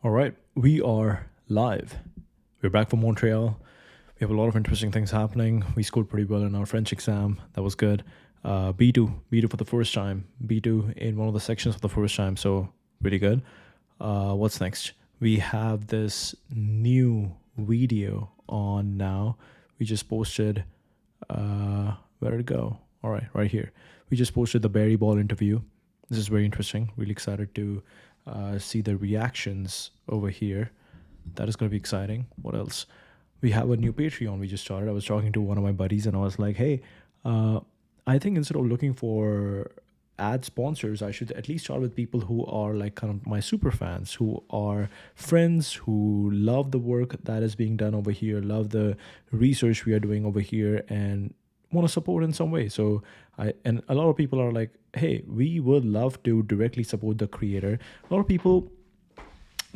All right, we are live. We're back from Montreal. We have a lot of interesting things happening. We scored pretty well in our French exam. That was good. B2 for the first time. B2 in one of the sections for the first time. So really good. What's next? We have this new video on now. We just posted. Where did it go? All right, right here. We just posted the Barry Ball interview. This is very interesting. Really excited to see the reactions over here. That is going to be exciting. What else? We have a new Patreon we just started. I was talking to one of my buddies and I was like, hey, I think instead of looking for ad sponsors, I should at least start with people who are like kind of my super fans, who are friends, who love the work that is being done over here, love the research we are doing over here, and want to support in some way. So and a lot of people are like, hey, we would love to directly support the creator. A lot of people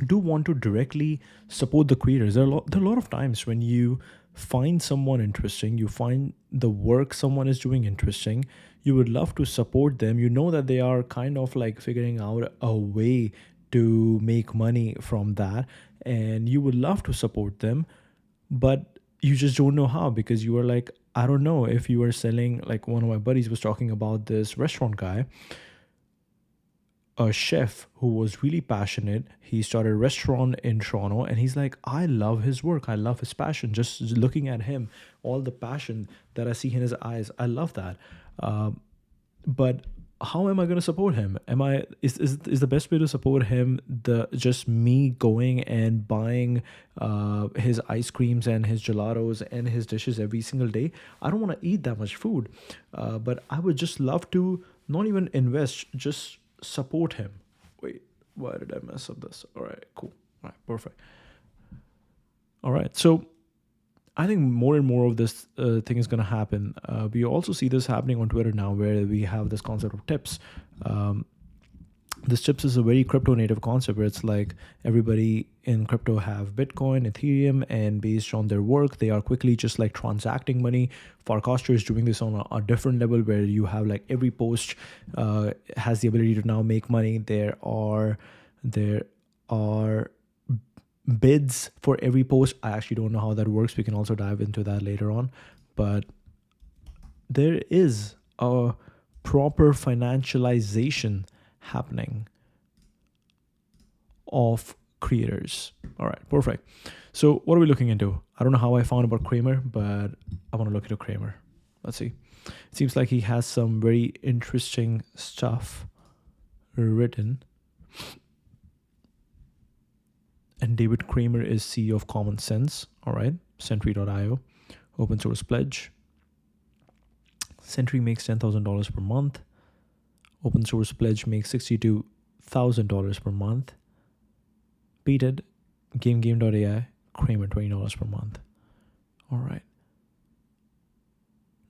do want to directly support the creators. There are a lot of times when you find someone interesting, you find the work someone is doing interesting, you would love to support them. You know that they are kind of like figuring out a way to make money from that, and you would love to support them, but you just don't know how, because you are like, I don't know, if you are selling, like one of my buddies was talking about this restaurant guy, a chef who was really passionate. He started a restaurant in Toronto and he's like, I love his work. I love his passion. Just looking at him, all the passion that I see in his eyes, I love that. But how am I going to support him? Is the best way to support him the just me going and buying his ice creams and his gelatos and his dishes every single day? I don't want to eat that much food, but I would just love to not even invest, just support him. Wait, why did I mess up this? All right, cool. All right, perfect. All right, so I think more and more of this thing is going to happen. We also see this happening on Twitter now, where we have this concept of tips. This tips is a very crypto native concept where it's like everybody in crypto have Bitcoin, Ethereum, and based on their work, they are quickly just like transacting money. Farcaster is doing this on a different level where you have like every post has the ability to now make money. There are bids for every post. I actually don't know how that works. We can also dive into that later on. But there is a proper financialization happening of creators. All right, perfect. So what are we looking into? I don't know how I found about Cramer, but I want to look into Cramer. Let's see. It seems like he has some very interesting stuff written. And David Cramer is CEO of Common Sense. All right, Sentry.io, open source pledge. Sentry makes $10,000 per month. Open source pledge makes $62,000 per month. Beated, GameGame.ai, Cramer $20 per month. All right.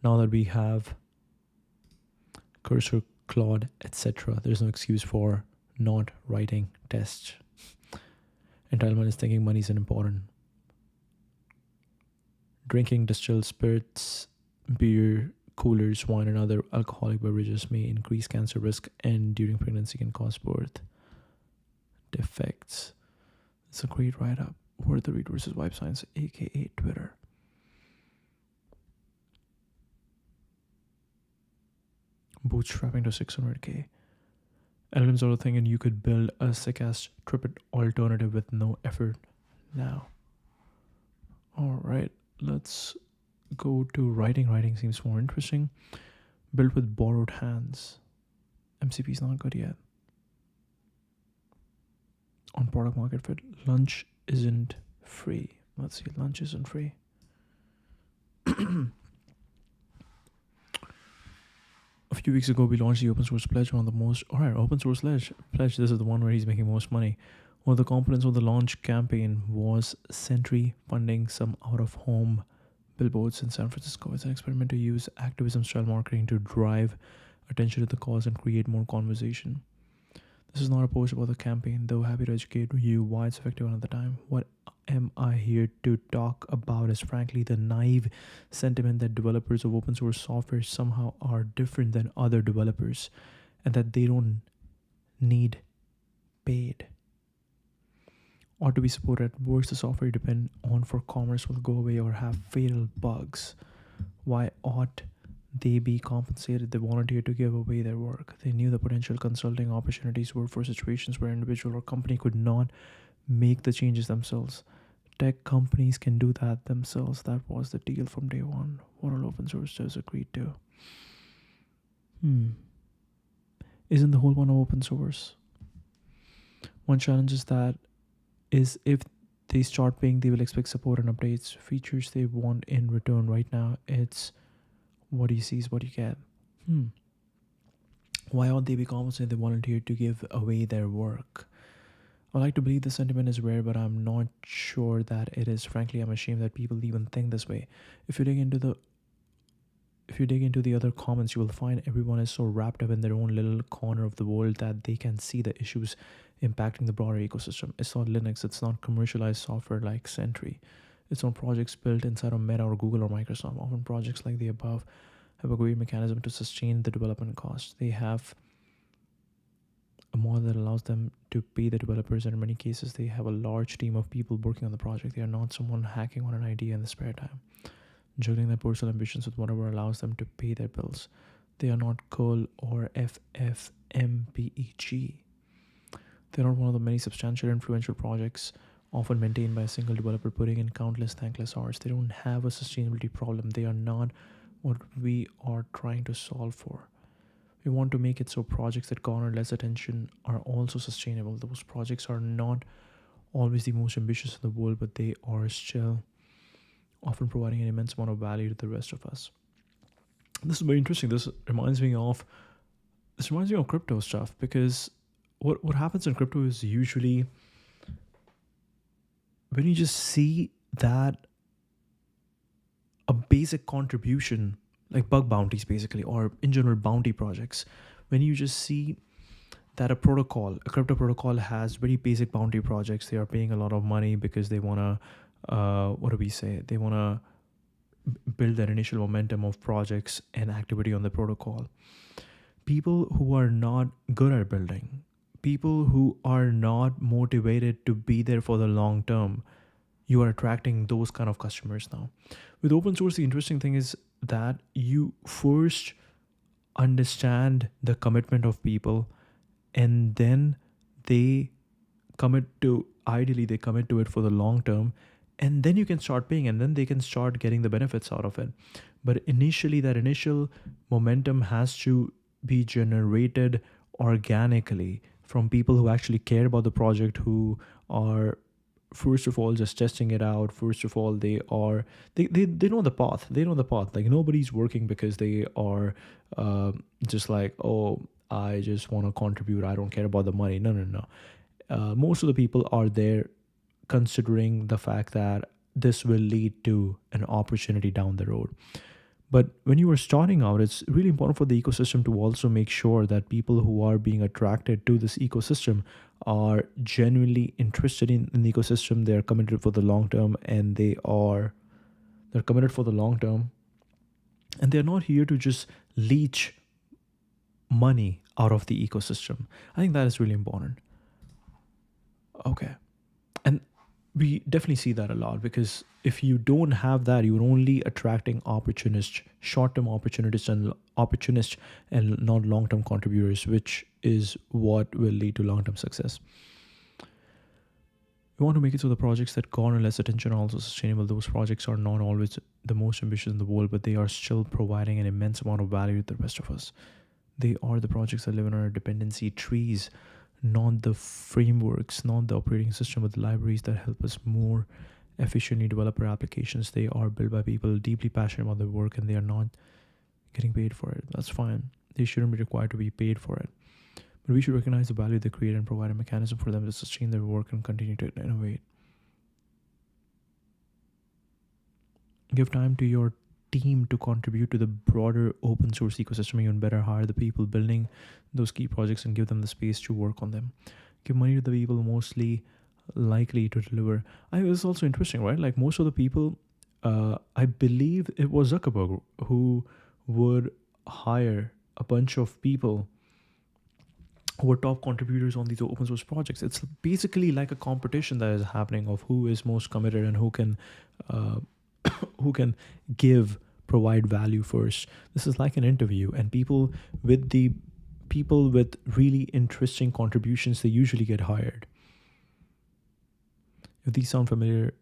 Now that we have Cursor, Claude, etc., there's no excuse for not writing tests. Entitlement is thinking money isn't important. Drinking distilled spirits, beer, coolers, wine, and other alcoholic beverages may increase cancer risk and during pregnancy can cause birth defects. It's a great write-up. Worth the read versus Vibe Science, aka Twitter. Bootstrapping to 600K. LLMs are a thing, and you could build a sick-ass Tripit alternative with no effort now. All right, let's go to writing. Writing seems more interesting. Built with borrowed hands. MCP is not good yet. On product market fit, lunch isn't free. Let's see, lunch isn't free. A few weeks ago, we launched the open source pledge, one of the most... All right, open source pledge. This is the one where he's making most money. One of the components of the launch campaign was Sentry funding some out-of-home billboards in San Francisco. It's an experiment to use activism-style marketing to drive attention to the cause and create more conversation. This is not a post about the campaign, though happy to educate you why it's effective another time. What am I here to talk about is frankly the naive sentiment that developers of open source software somehow are different than other developers and that they don't need paid. ought to be supported. Worse, the software you depend on for commerce will go away or have fatal bugs. Why ought they be compensated? They volunteered to give away their work. They knew the potential consulting opportunities were for situations where individual or company could not make the changes themselves. Tech companies can do that themselves. That was the deal from day one. What all open source does agreed to. Isn't the whole one of open source? One challenge is that is if they start paying, they will expect support and updates, features they want in return. Right now, it's what you see is what you get. Why ought they be compensated? They volunteered to give away their work. I like to believe the sentiment is rare, but I'm not sure that it is. Frankly, I'm ashamed that people even think this way. If you dig into the other comments, you will find everyone is so wrapped up in their own little corner of the world that they can see the issues impacting the broader ecosystem. It's not Linux, it's not commercialized software like Sentry. It's not projects built inside of Meta or Google or Microsoft. Often projects like the above have a great mechanism to sustain the development costs. They have a model that allows them to pay the developers, and in many cases they have a large team of people working on the project. They are not someone hacking on an idea in the spare time, juggling their personal ambitions with whatever allows them to pay their bills. They are not Curl or FFmpeg. They're not one of the many substantial influential projects often maintained by a single developer putting in countless thankless hours. They don't have a sustainability problem. They are not what we are trying to solve for. We want to make it so projects that garner less attention are also sustainable. Those projects are not always the most ambitious in the world, but they are still often providing an immense amount of value to the rest of us. This is very interesting. This reminds me of crypto stuff, because what happens in crypto is usually when you just see that a basic contribution, like bug bounties basically, or in general bounty projects, when you just see that a crypto protocol has very basic bounty projects, they are paying a lot of money because they want to they want to build that initial momentum of projects and activity on the protocol. People who are not good at building, people who are not motivated to be there for the long term, you are attracting those kind of customers now. With open source, the interesting thing is that you first understand the commitment of people, and then they commit to it for the long term, and then you can start paying, and then they can start getting the benefits out of it. But initially, that initial momentum has to be generated organically from people who actually care about the project, who are first of all just testing it out. First of all, they know the path. Like, nobody's working because they are just like, oh, I just want to contribute, I don't care about the money. No. Most of the people are there considering the fact that this will lead to an opportunity down the road. But when you are starting out, it's really important for the ecosystem to also make sure that people who are being attracted to this ecosystem are genuinely interested in the ecosystem. They are committed for the long term, and they're committed for the long term, and they're not here to just leech money out of the ecosystem. I think that is really important. Okay. And we definitely see that a lot, because if you don't have that, you're only attracting short-term opportunists and not long-term contributors, which is what will lead to long-term success. We want to make it so the projects that garner less attention are also sustainable. Those projects are not always the most ambitious in the world, but they are still providing an immense amount of value to the rest of us. They are the projects that live in our dependency trees, not the frameworks, not the operating system, but the libraries that help us more efficiently develop our applications. They are built by people deeply passionate about their work, and they are not getting paid for it. That's fine. They shouldn't be required to be paid for it. But we should recognize the value they create and provide a mechanism for them to sustain their work and continue to innovate. Give time to your team to contribute to the broader open source ecosystem. Even better, hire the people building those key projects and give them the space to work on them. Give money to the people mostly likely to deliver. I think this is also interesting, right? Like, most of the people, I believe it was Zuckerberg who would hire a bunch of people who are top contributors on these open source projects. It's basically like a competition that is happening of who is most committed and uh, who can provide value first. This is like an interview, and people with really interesting contributions, they usually get hired. If these sound familiar,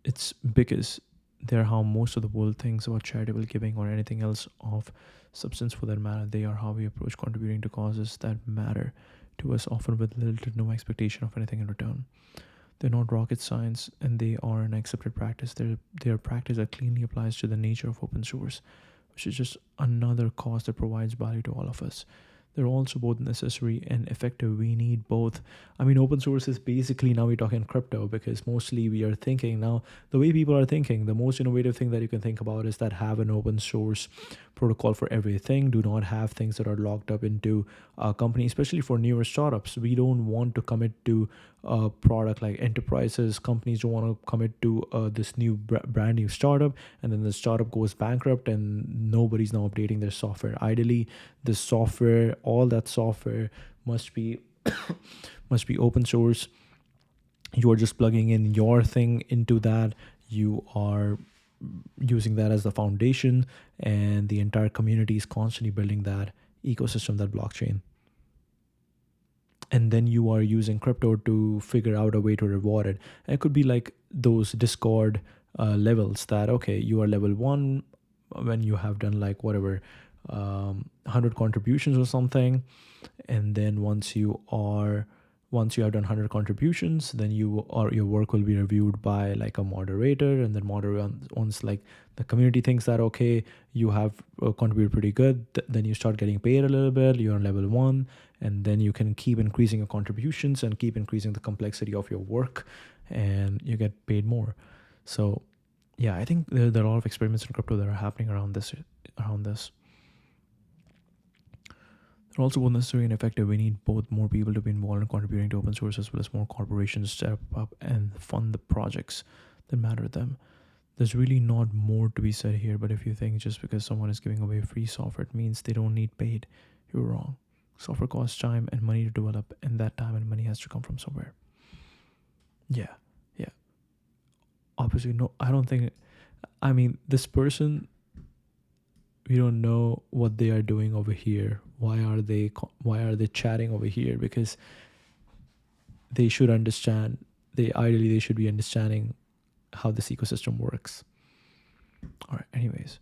it's because they're how most of the world thinks about charitable giving or anything else of substance for that matter. They are how we approach contributing to causes that matter to us, often with little to no expectation of anything in return. They're not rocket science, and they are an accepted practice. They're a practice that cleanly applies to the nature of open source, which is just another cause that provides value to all of us. They're also both necessary and effective. We need both. I mean, open source is basically, now we're talking crypto, because mostly we are thinking now, the way people are thinking, the most innovative thing that you can think about is that have an open source protocol for everything. Do not have things that are locked up into a company, especially for newer startups. We don't want to commit to a product like enterprises. Companies don't want to commit to this new brand new startup, and then the startup goes bankrupt and nobody's now updating their software. Ideally, the software, all that software must be must be open source. You are just plugging in your thing into that. You are using that as the foundation, and the entire community is constantly building that ecosystem, that blockchain. And then you are using crypto to figure out a way to reward it. And it could be like those Discord levels that, okay, you are level 1 when you have done like whatever 100 contributions or something, and then once you have done 100 contributions, then your work will be reviewed by like a moderator, and then once like the community thinks that, okay, you have contributed pretty good, then you start getting paid a little bit. You're on level 1, and then you can keep increasing your contributions and keep increasing the complexity of your work, and you get paid more. So yeah, I think there are a lot of experiments in crypto that are happening around this. They're also both necessary and effective. We need both more people to be involved in contributing to open source, as well as more corporations to step up and fund the projects that matter to them. There's really not more to be said here, but if you think just because someone is giving away free software, it means they don't need paid, you're wrong. Software costs time and money to develop, and that time and money has to come from somewhere. Yeah. Obviously, no, I don't think, I mean, this person, we don't know what they are doing over here. Why are they chatting over here? Because they should understand, they should be understanding how this ecosystem works. All right, anyways.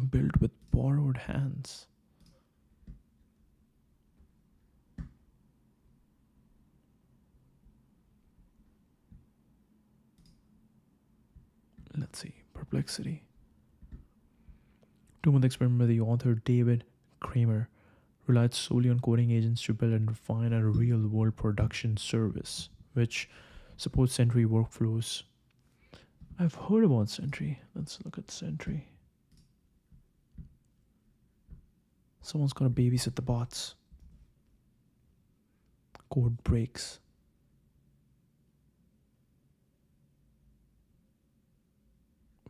Built with borrowed hands. Let's see, Perplexity. 2-month experiment by the author David Cramer relied solely on coding agents to build and refine a real-world production service, which supports Sentry workflows. I've heard about Sentry. Let's look at Sentry. Someone's got to babysit the bots. Code breaks.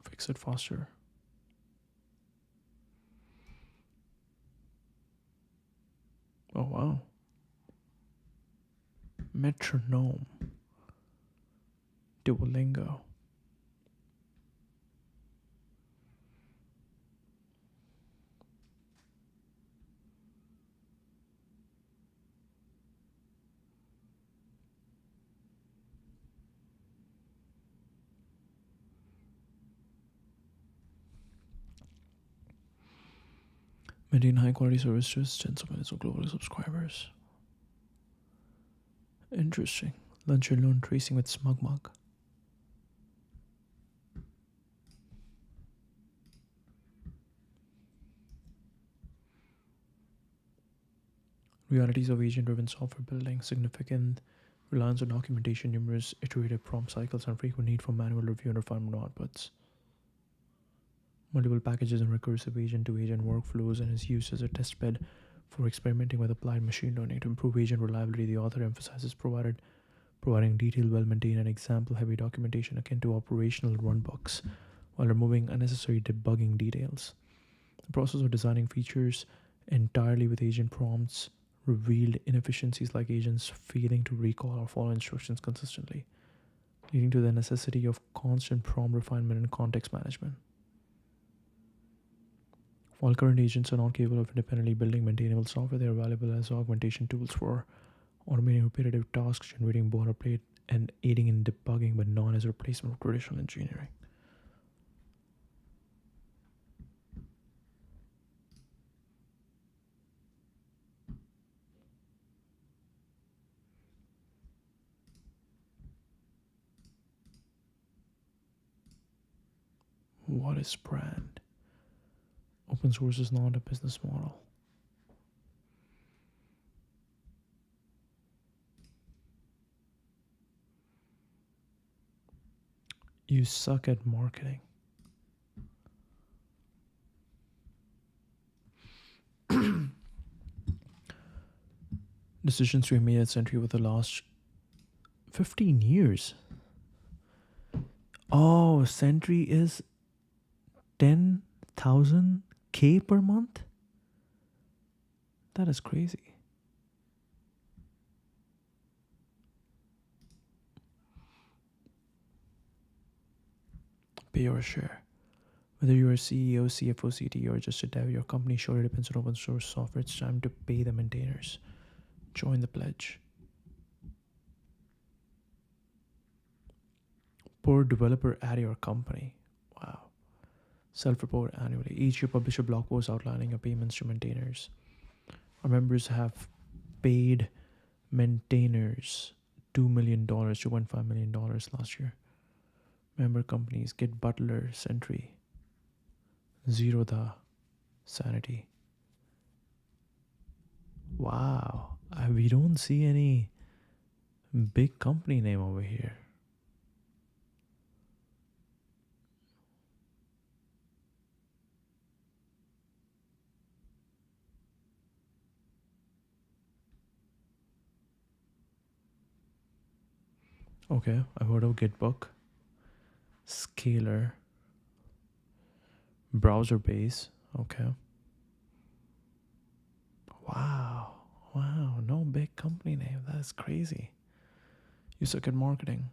Fix it faster. Oh wow. Metronome. Duolingo. Maintain high quality service to its tens of millions of global subscribers. Interesting. Lunch and learn tracing with SmugMug. Realities of agent-driven software building. Significant reliance on documentation, numerous iterative prompt cycles, and frequent need for manual review and refinement outputs. Multiple packages and recursive agent-to-agent workflows, and is used as a testbed for experimenting with applied machine learning to improve agent reliability. The author emphasizes providing detailed, well-maintained, and example-heavy documentation akin to operational runbooks, while removing unnecessary debugging details. The process of designing features entirely with agent prompts revealed inefficiencies like agents failing to recall or follow instructions consistently, leading to the necessity of constant prompt refinement and context management. While current agents are not capable of independently building maintainable software, they are valuable as augmentation tools for automating repetitive tasks, generating boilerplate, and aiding in debugging, but not as a replacement for traditional engineering. What is brand? Open source is not a business model. You suck at marketing. Decisions we made at Sentry over the last 15 years. Oh, Sentry is 10,000 K per month? That is crazy. Pay your share. Whether you're a CEO, CFO, CTO, or just a dev, your company surely depends on open source software. It's time to pay the maintainers. Join the pledge. Per developer at your company. Wow. Self-report annually. Each year publish a blog post outlining your payments to maintainers. Our members have paid maintainers $2 million, $2.5 million last year. Member companies: Git, Butler, Sentry, Zero the Sanity. Wow. We don't see any big company name over here. Okay, I've heard of Gitbook, Scalar, Browser Base. Okay. Wow. No big company name. That's crazy. You suck at marketing.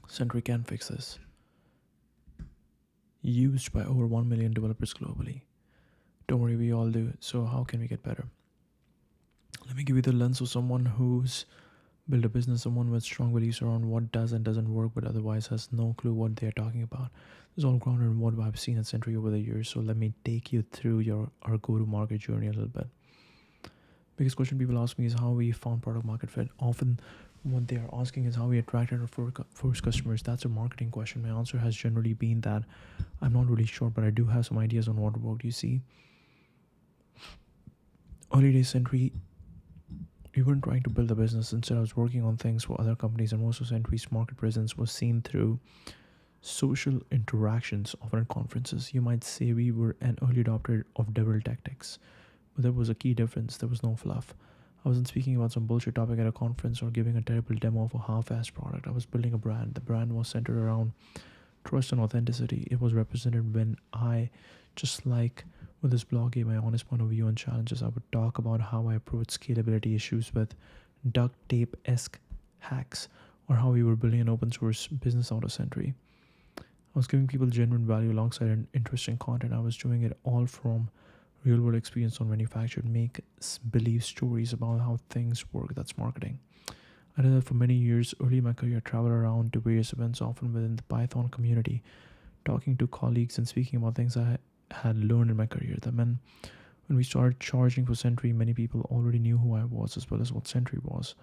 Sentry can fix this. Used by over 1 million developers globally. Don't worry, we all do. So how can we get better? Let me give you the lens of someone who's built a business, someone with strong beliefs around what does and doesn't work, but otherwise has no clue what they're talking about. This is all grounded in what I've seen at Sentry over the years. So let me take you through our go-to-market journey a little bit. Biggest question people ask me is how we found product market fit. Often what they are asking is how we attracted our first customers. That's a marketing question. My answer has generally been that I'm not really sure, but I do have some ideas on what worked. You see, early days Sentry, we weren't trying to build a business. Instead, I was working on things for other companies, and most of Sentry's market presence was seen through social interactions, often at conferences. You might say we were an early adopter of devil tactics, but there was a key difference. There was no fluff. I wasn't speaking about some bullshit topic at a conference or giving a terrible demo of a half-assed product. I was building a brand. The brand was centered around trust and authenticity. It was represented when I, just like with this blog, gave my honest point of view on challenges. I would talk about how I approached scalability issues with duct tape-esque hacks, or how we were building an open source business out of Sentry. I was giving people genuine value alongside an interesting content. I was doing it all from real world experience on manufactured make believe stories about how things work. That's marketing. I did that for many years. Early in my career, I traveled around to various events, often within the Python community, talking to colleagues and speaking about things I had learned in my career. That meant when we started charging for Sentry, many people already knew who I was as well as what Sentry was.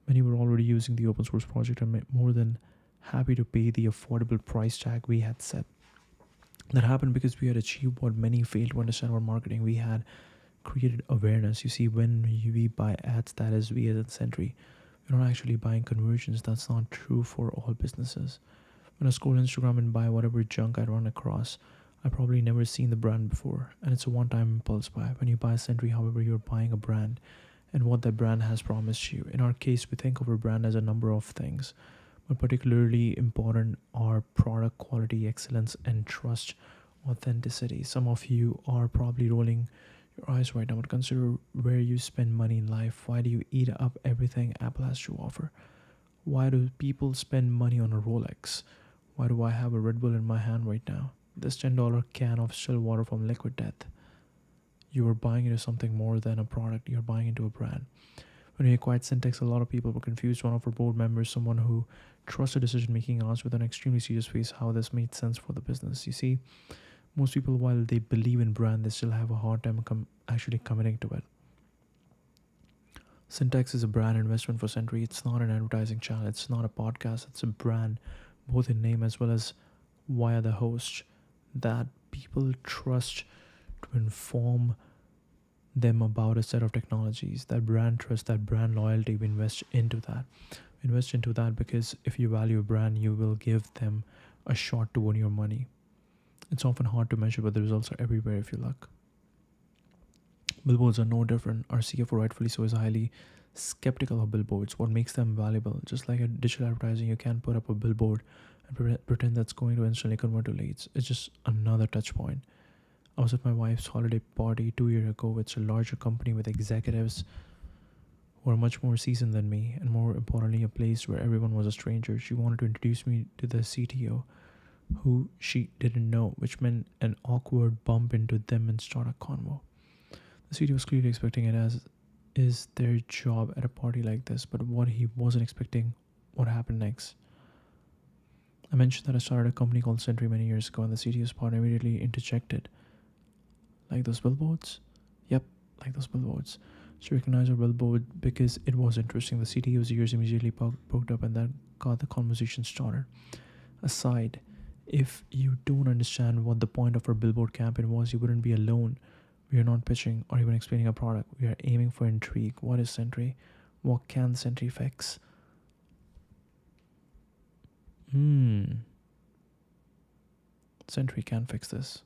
Many were already using the open source project and more than happy to pay the affordable price tag we had set. That happened because we had achieved what many failed to understand about marketing. We had created awareness. You see, when we buy ads, that is we as a Sentry, we're not actually buying conversions. That's not true for all businesses. When I scroll Instagram and buy whatever junk I run across, I probably never seen the brand before, and it's a one-time impulse buy. When you buy Sentry, however, you're buying a brand and what that brand has promised you. In our case, we think of a brand as a number of things, But particularly important are product quality, excellence, and trust authenticity. Some of you are probably rolling your eyes right now, but consider where you spend money in life. Why do you eat up everything Apple has to offer? Why do people spend money on a Rolex? Why do I have a Red Bull in my hand right now? This $10 can of still water from Liquid Death. You are buying into something more than a product, you're buying into a brand. When we acquired Syntax, a lot of people were confused. One of our board members, someone who trusted decision making, asked with an extremely serious face how this made sense for the business. You see, most people, while they believe in brand, they still have a hard time actually committing to it. Syntax is a brand investment for Sentry. It's not an advertising channel. It's not a podcast. It's a brand, both in name as well as via the host, that people trust to inform them about a set of technologies. That brand trust, that brand loyalty, we invest into that. We invest into that because if you value a brand, you will give them a shot to win your money. It's often hard to measure, but the results are everywhere if you look. Billboards are no different. Our CFO, rightfully so, is highly skeptical of billboards. What makes them valuable? Just like a digital advertising, you can't put up a billboard and pretend that's going to instantly convert to leads. It's just another touch point. I was at my wife's holiday party 2 years ago. It's a larger company with executives who are much more seasoned than me, and more importantly, a place where everyone was a stranger. She wanted to introduce me to the CTO, who she didn't know, which meant an awkward bump into them and start a convo. The CTO was clearly expecting it, as is their job at a party like this, but what he wasn't expecting, what happened next. I mentioned that I started a company called Sentry many years ago, and the CTO's partner immediately interjected. Like those billboards? Yep, like those billboards. She recognized our billboard because it was interesting. The CTO's ears immediately poked up, and that got the conversation started. Aside, if you don't understand what the point of our billboard campaign was, you wouldn't be alone. We are not pitching or even explaining a product. We are aiming for intrigue. What is Sentry? What can Sentry fix? Sentry can fix this.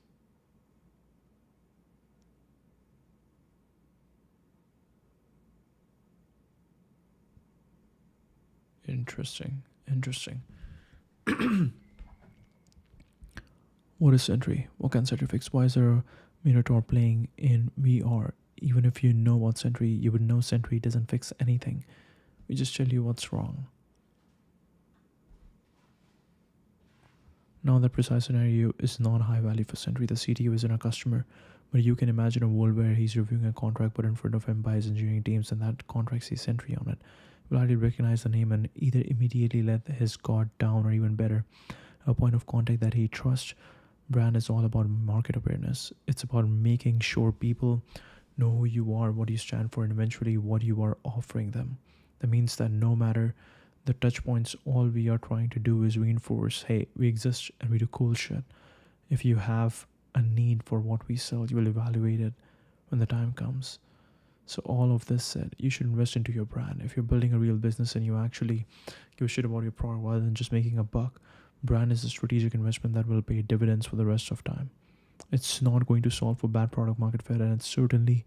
Interesting. What is Sentry? What can Sentry fix? Why is there a Minotaur playing in VR? Even if you know what Sentry, you would know Sentry doesn't fix anything. We just tell you what's wrong. Now, that precise scenario is not high value for Sentry. The CTO isn't a customer, but you can imagine a world where he's reviewing a contract put in front of him by his engineering teams, and that contract says Sentry on it. Will hardly recognize the name and either immediately let his guard down, or even better, a point of contact that he trusts. Brand is all about market awareness. It's about making sure people know who you are, what you stand for, and eventually what you are offering them. That means that no matter the touch points, all we are trying to do is reinforce, hey, we exist and we do cool shit. If you have a need for what we sell, you will evaluate it when the time comes. So all of this said, you should invest into your brand. If you're building a real business and you actually give a shit about your product rather than just making a buck, brand is a strategic investment that will pay dividends for the rest of time. It's not going to solve for bad product market fit, and it certainly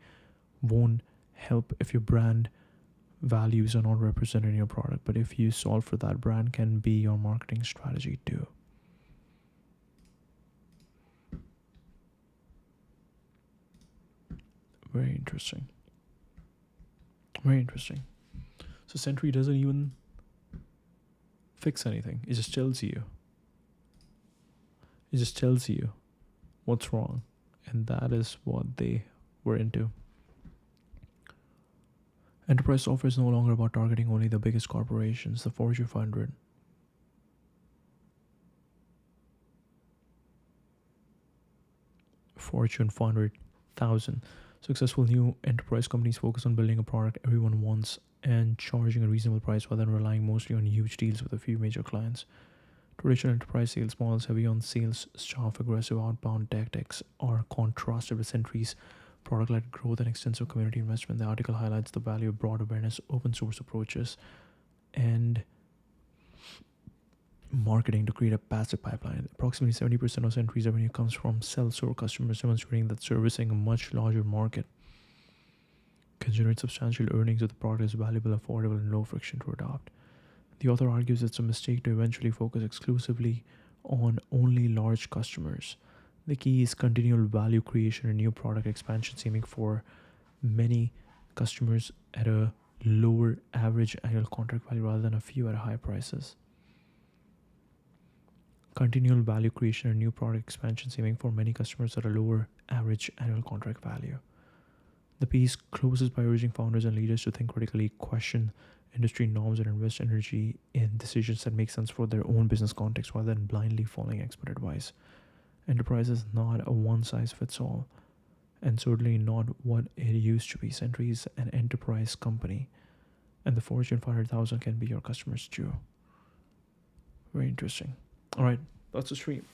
won't help if your brand values are not represented in your product. But if you solve for that, brand can be your marketing strategy too. Very interesting. So Sentry doesn't even fix anything. It just tells you. What's wrong. And that is what they were into. Enterprise software is no longer about targeting only the biggest corporations, the Fortune 500. Fortune 500,000. Successful new enterprise companies focus on building a product everyone wants and charging a reasonable price rather than relying mostly on huge deals with a few major clients. Traditional enterprise sales models heavy on sales staff, aggressive outbound tactics are contrasted with Sentry's product-led growth and extensive community investment. The article highlights the value of broad awareness, open source approaches, and marketing to create a passive pipeline. Approximately 70% of Sentry's revenue comes from self-serve customers, demonstrating that servicing a much larger market can generate substantial earnings if the product is valuable, affordable, and low friction to adopt. The author argues it's a mistake to eventually focus exclusively on only large customers. The key is continual value creation and new product expansion, aiming for many customers at a lower average annual contract value rather than a few at high prices. Continual value creation and new product expansion, aiming for many customers at a lower average annual contract value. The piece closes by urging founders and leaders to think critically, question industry norms, and invest energy in decisions that make sense for their own business context rather than blindly following expert advice. Enterprise is not a one size fits all, and certainly not what it used to be. Sentry is an enterprise company, and the Fortune 500,000 can be your customers too. Very interesting. All right, that's the stream.